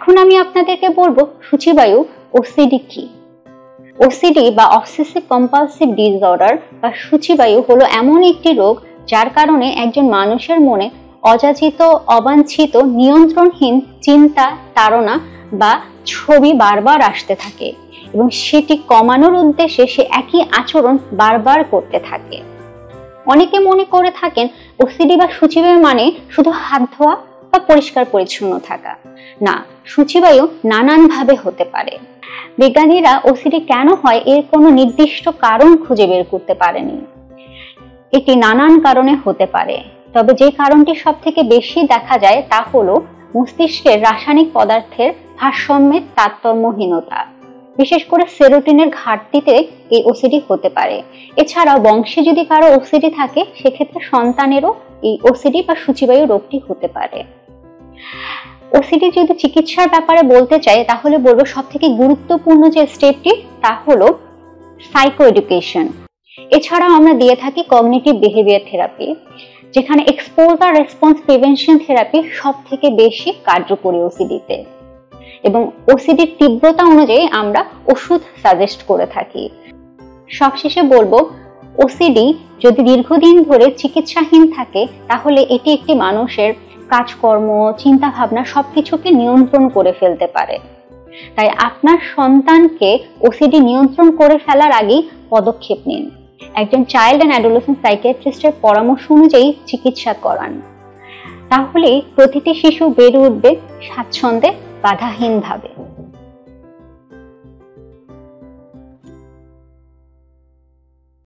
এখন আমি আপনাদেরকে বলবো সূচিবায়ু ওসিডি কি। ওসিডি বা অবসেসিভ কম্পালসিভ ডিসঅর্ডার বা সূচিবায়ু হলো এমন একটি রোগ যার কারণে একজন মানুষের মনে অযাচিত, অবাঞ্ছিত, নিয়ন্ত্রণহীন চিন্তা, তাড়না বা ছবি বারবার আসতে থাকে এবং সেটি কমানোর উদ্দেশ্যে সে একই আচরণ বারবার করতে থাকে। অনেকে মনে করে থাকেন ওসিডি বা সূচিবায়ু মানে শুধু হাত ধোয়া বা পরিষ্কার পরিচ্ছন্ন থাকা। না, সূচিবায়ু নানানভাবে হতে পারে। বিজ্ঞানীরা ওসিডি কেন হয় এর কোনো নির্দিষ্ট কারণ খুঁজে বের করতে পারেনি। এটি নানান কারণে হতে পারে, তবে যে কারণটি সব থেকে বেশি দেখা যায় তা হলো মস্তিষ্কের রাসায়নিক পদার্থের ভারসাম্যের তারতম্যহীনতা। বিশেষ করে সেরোটিনের ঘাটতিতে এই ওসিডি হতে পারে। এছাড়াও বংশে যদি কারো ওসিডি থাকে সেক্ষেত্রে সন্তানেরও এই ওসিডি বা সূচিবায়ু রোগটি হতে পারে। ওসিডি যদি চিকিৎসার ব্যাপারে বলতে চাই তাহলে বলবো সব থেকে গুরুত্বপূর্ণ যে স্টেপটি তা হলো সাইকো এডুকেশন। এছাড়াও আমরা দিয়ে থাকি কগনিটিভ বিহেভিয়ার থেরাপি, যেখানে এক্সপোজার রেসপন্স প্রিভেনশন থেরাপি সব থেকে বেশি কার্যকরী ওসিডিতে, এবং ওসিডির তীব্রতা অনুযায়ী আমরা ওষুধ সাজেস্ট করে থাকি। সবশেষে বলবো ওসিডি যদি দীর্ঘদিন ধরে চিকিৎসাহীন থাকে তাহলে এটি একটি মানুষের কাজকর্ম, চিন্তা ভাবনা সবকিছুকে নিয়ন্ত্রণ করে ফেলতে পারে। তাই আপনার সন্তানকে ওসিডি নিয়ন্ত্রণ করে ফেলার আগেই পদক্ষেপ নিন। একজন চাইল্ড অ্যান্ড অ্যাডোলেসেন্ট সাইকিয়াট্রিস্টের পরামর্শ অনুযায়ী চিকিৎসা করান, তাহলে প্রতিটি শিশু বেড়ে উঠবে স্বাচ্ছন্দ্যে, বাধাহীনভাবে।